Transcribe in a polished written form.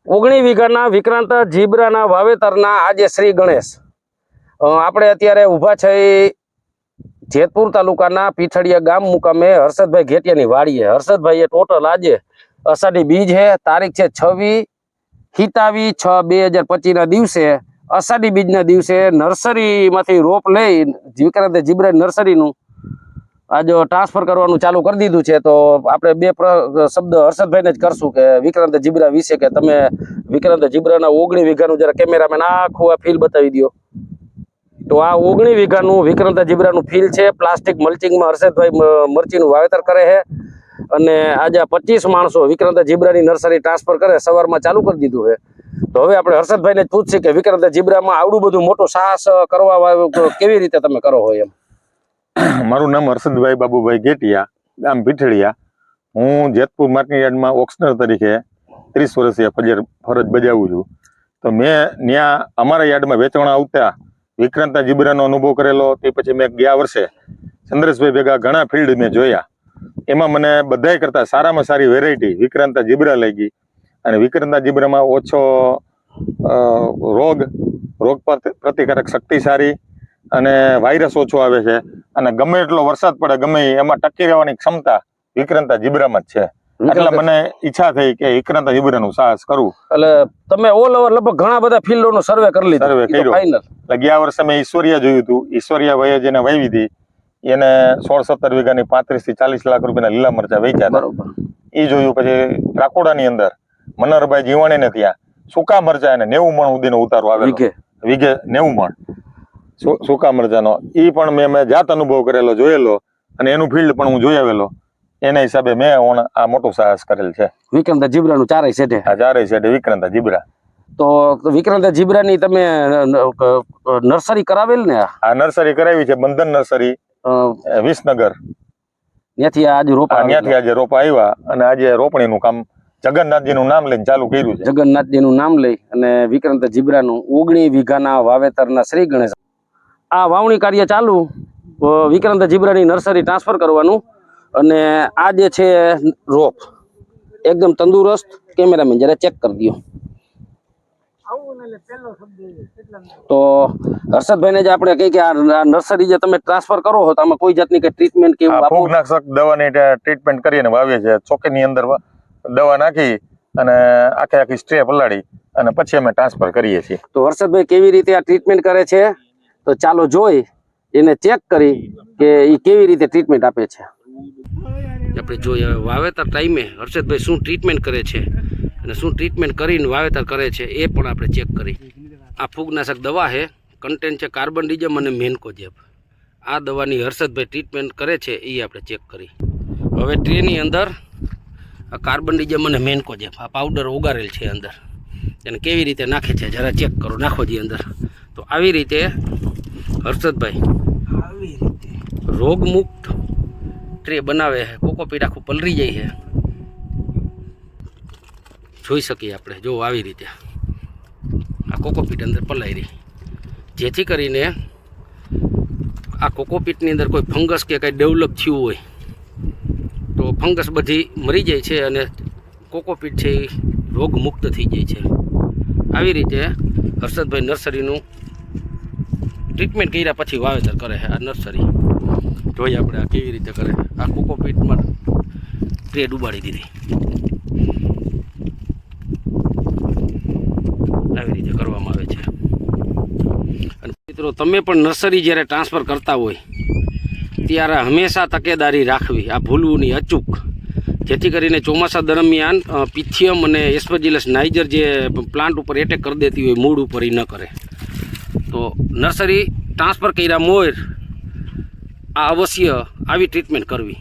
19 વીઘાના વિક્રાંત જીબ્રાના વાવેતરના આજે શ્રી ગણેશ આપણે અત્યારે ઊભા છે જેતપુર તાલુકાના પીઠડિયા ગામ મુકામે હર્ષદભાઈ ઘેટિયાની વાડીએ. હર્ષદભાઈએ ટોટલ આજે અષાઢી બીજ છે, તારીખ છે 26/6/2025 ના દિવસે અષાઢી બીજના દિવસે નર્સરીમાંથી રોપ લઈ વિક્રાંત જીબ્રા નર્સરીનું આજે ટ્રાન્સફર કરવાનું ચાલુ કરી દીધું છે. તો આપણે બે શબ્દ હર્ષદભાઈને જ કરશું કે વિક્રાંત જીબ્રા વિશે, કે તમે વિક્રાંત જીબ્રાના 19 વીઘાનું જરા કેમેરામેન આખું આ ફીલ બતાવી દો. તો આ 19 વીઘાનું વિક્રાંત જીબ્રાનું ફીલ છે. પ્લાસ્ટિક મલ્ચિંગમાં હર્ષદભાઈ મરચીનું વાવેતર કરે છે અને આજે 25 માણસો વિક્રાંત જીબ્રાની નર્સરી ટ્રાન્સફર કરે સવારમાં ચાલુ કરી દીધું છે. તો હવે આપણે હર્ષદભાઈને જ પૂછીએ કે વિક્રાંત જીબ્રામાં આવડું બધું મોટું સાહસ કરવા કેવી રીતે તમે કરો હોય એમ. મારું નામ હર્ષદભાઈ બાબુભાઈ ઘેટિયા, ગામ પીઠડિયા. હું જેતપુર માર્કેટ યાર્ડમાં ઓક્શનર તરીકે 30 વર્ષીય ફરજ બજાવું છું. તો મેં ત્યાં અમારા યાર્ડમાં વેચાણ આવતા વિક્રાંત જીબ્રાનો અનુભવ કરેલો. તે પછી મેં ગયા વર્ષે ચંદ્રેશભાઈ ભેગા ઘણા ફિલ્ડ મેં જોયા. એમાં મને બધાય કરતાં સારામાં સારી વેરાયટી વિક્રાંત જીબ્રા લાગી. અને વિક્રાંત જીબ્રામાં ઓછો રોગ પ્રતિકારક શક્તિ સારી અને વાયરસ ઓછો આવે છે. અને ગમે એટલો વરસાદ પડે ગમે એમાં ટકી રહેવાની ક્ષમતા વિક્રાંત જીબ્રામાં જ છે. એટલે મને ઈચ્છા થઈ કે વિક્રાંત જીબ્રાનું સાહસ કરું. એટલે તમે ઓલ ઓવર લગભગ ઘણા બધા ફિલ્ડોનો સર્વે કરી લીધો. સર્વે કર્યો. એટલે ગયા વર્ષે મેં ઈશ્વરિયા જોયું હતું. ઈશ્વરિયા ભાઈએ જેને વાવી હતી એને 16-17 વીઘાની 35 થી 40 લાખ રૂપિયાના લીલા મરચા વેચ્યા. બરોબર. એ જોયું. પછી ત્રાકોડાની અંદર મનહરભાઈ જીવાણીને ત્યાં સૂકા મરચા એને 90 મણ સુધીનો ઉતારો આવેલો. વીઘે 90 મણ સૂકા મરચાનો. એ પણ મેં જાત અનુભવ કરેલો, જોયેલો અને એનું ફિલ્ડ પણ હું જોઈ આવેલો. એના હિસાબે મેં આ મોટું સાહસ કરેલ છે. વિક્રાંત જીબ્રાનું ચારેય સેટે. હા, ચારેય સેટે વિક્રાંત જીબ્રા. તો વિક્રાંત જીબ્રાની તમે નર્સરી કરાવેલ ને? આ નર્સરી કરાવી છે, બંધન નર્સરી વિસનગર. ત્યાંથી આજે રોપા આવ્યા અને આજે રોપણીનું કામ જગન્નાથજીનું નામ લઈને ચાલુ કર્યું છે. જગન્નાથજીનું નામ લઈ અને વિક્રાંત જીબ્રાનું 19 વીઘાના વાવેતરના શ્રી ગણેશ આ વાવણી કાર્ય ચાલુ. વિક્રાંત જીબ્રાની નર્સરી ટ્રાન્સફર કરવાનું. અને આ જે છે રોપ એકદમ તંદુરસ્ત. કેમેરામેન જરા ચેક કરી દો. તો હર્ષદભાઈને જે આપણે કહીએ કે આ નર્સરી જે તમે ટ્રાન્સફર કરો છો તો આમાં કોઈ જાતની કઈ ટ્રીટમેન્ટ કે ફૂગનાશક દવાની ટ્રીટમેન્ટ કરીને વાવીએ છીએ. ચોકીની અંદર દવા નાખી અને આખી સ્ટ્રે પલાળી અને પછી અમે ટ્રાન્સફર કરીએ છીએ. તો હર્ષદભાઈ કેવી રીતે આ ટ્રીટમેન્ટ કરે છે તો ચાલો જોઈ એને ચેક કરી કે એ કેવી રીતે ટ્રીટમેન્ટ આપે છે. આપણે જોઈએ વાવેતર ટાઈમે હર્ષદભાઈ શું ટ્રીટમેન્ટ કરે છે અને શું ટ્રીટમેન્ટ કરીને વાવેતર કરે છે એ પણ આપણે ચેક કરી. આ ફૂગનાશક દવા છે, કન્ટેન્ટ છે કાર્બન ડિઝમ અને મેન્કોજેબ. આ દવાની હર્ષદભાઈ ટ્રીટમેન્ટ કરે છે એ આપણે ચેક કરી. હવે ટ્રેની અંદર આ કાર્બન ડિઝમ અને મેન્કોજેબ આ પાવડર ઓગારેલ છે અંદર. એને કેવી રીતે નાખે છે જરા ચેક કરો. નાખો જી અંદર. તો આવી રીતે હર્ષદભાઈ રોગમુક્ત ટ્રે બનાવે છે. કોકોપીટ આખું પલરી જાય છે. જોઈ શકીએ આપણે. જો આવી રીતે આ કોકોપીટ અંદર પલાઈ રહી, જેથી કરીને આ કોકોપીટની અંદર કોઈ ફંગસ કે કંઈ ડેવલપ થયું હોય તો ફંગસ બધી મરી જાય છે અને કોકોપીટ છે એ રોગમુક્ત થઈ જાય છે. આવી રીતે હર્ષદભાઈ નર્સરીનું ટ્રીટમેન્ટ કર્યા પછી વાવેતર કરે છે. આ નર્સરી જોઈએ આપણે આ કેવી રીતે કરે. આ કોકોપીટમાં ટ્રે ડૂબાડી દીધી. આવી રીતે કરવામાં આવે છે. અને મિત્રો તમે પણ નર્સરી જ્યારે ટ્રાન્સફર કરતા હોય ત્યારે હંમેશા તકેદારી રાખવી, આ ભૂલવું નહીં, અચૂક. જેથી કરીને ચોમાસા દરમિયાન પિથિયમ અને એસ્પરજીલસ નાઇજર જે પ્લાન્ટ ઉપર એટેક કરી દેતી હોય મૂળ ઉપર એ ન કરે. તો નર્સરી ટ્રાન્સફર કર્યા મોર આ અવશ્ય આવી ટ્રીટમેન્ટ કરવી.